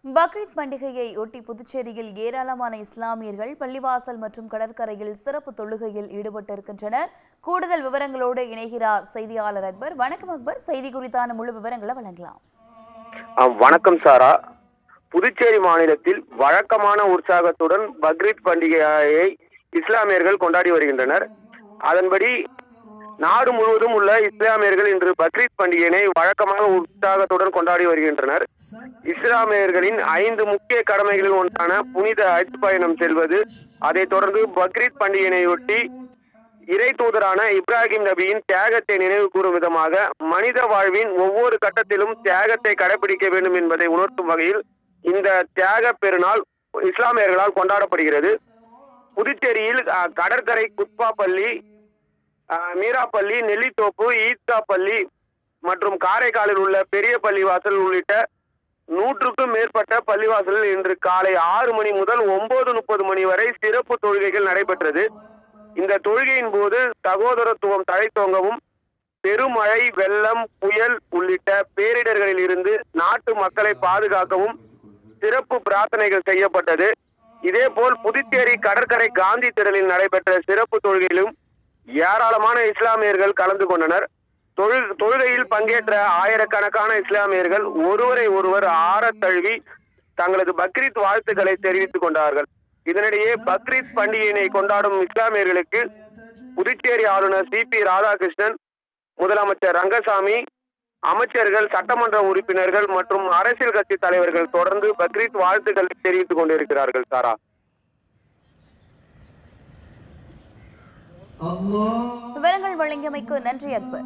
பக்ரீத் பண்டிகையை ஒட்டி புதுச்சேரியில் ஏராளமான இஸ்லாமியர்கள் பள்ளிவாசல் மற்றும் கடற்கரையில் சிறப்பு தொழுகையில் ஈடுபட்டிருக்கின்றனர். கூடுதல் விவரங்களோடு இணைகிறார் செய்தியாளர் அக்பர். வணக்கம் அக்பர், செய்தி குறித்தான முழு விவரங்களை வழங்கலாம். வணக்கம் சாரா. புதுச்சேரி மாநிலத்தில் வழக்கமான உற்சாகத்துடன் பக்ரீத் பண்டிகையை இஸ்லாமியர்கள் கொண்டாடி வருகின்றனர். அதன்படி நாடு முழுவதும் உள்ள இஸ்லாமியர்கள் இன்று பக்ரீத் பண்டிகையினை வழக்கமாக உற்சாகத்துடன் கொண்டாடி வருகின்றனர். இஸ்லாமியர்களின் 5 முக்கிய கடமைகளில் ஒன்றான புனித ஹஜ் பயணம் செல்வது, அதைத் தொடர்ந்து பக்ரீத் பண்டிகையினையொட்டி இறை தூதரான இப்ராஹிம் நபியின் தியாகத்தை நினைவு கூறும் விதமாக மனித வாழ்வின் ஒவ்வொரு கட்டத்திலும் தியாகத்தை கடைபிடிக்க வேண்டும் என்பதை உணர்த்தும் வகையில் இந்த தியாக பெருநாள் இஸ்லாமியர்களால் கொண்டாடப்படுகிறது. புதுச்சேரியில் கடற்கரை, குத்பா பள்ளி, மீராப்பள்ளி, நெல்லித்தோப்பு, ஈத்கா பள்ளி மற்றும் காரைக்காலில் உள்ள பெரிய பள்ளிவாசல் உள்ளிட்ட 100க்கும் மேற்பட்ட பள்ளிவாசலில் இன்று காலை 6 மணி முதல் 9:30 மணி வரை சிறப்பு தொழுகைகள் நடைபெற்றது. இந்த தொழுகையின் போது சகோதரத்துவம் தழைத்தோங்கவும், பெருமழை, வெள்ளம், புயல் உள்ளிட்ட பேரிடர்களில் இருந்து நாட்டு மக்களை பாதுகாக்கவும் சிறப்பு பிரார்த்தனைகள் செய்யப்பட்டது. இதேபோல் புதுச்சேரி கடற்கரை காந்தி திடலில் நடைபெற்ற சிறப்பு தொழுகையிலும் ஏராளமான இஸ்லாமியர்கள் கலந்து கொண்டனர். தொழுகையில் பங்கேற்ற ஆயிரக்கணக்கான இஸ்லாமியர்கள் ஒருவரை ஒருவர் ஆறத் தழுவி தங்களது பக்ரீத் வாழ்த்துக்களை தெரிவித்துக் கொண்டார்கள். இதனிடையே பக்ரீத் பண்டிகையினை கொண்டாடும் இஸ்லாமியர்களுக்கு புதுச்சேரி ஆளுநர் CP ராதாகிருஷ்ணன், முதலமைச்சர் ரங்கசாமி, அமைச்சர்கள், சட்டமன்ற உறுப்பினர்கள் மற்றும் அரசியல் கட்சி தலைவர்கள் தொடர்ந்து பக்ரீத் வாழ்த்துக்களை தெரிவித்துக் கொண்டிருக்கிறார்கள். சாரா, விவரங்கள் வழங்கியமைக்கு நன்றி அக்பர்.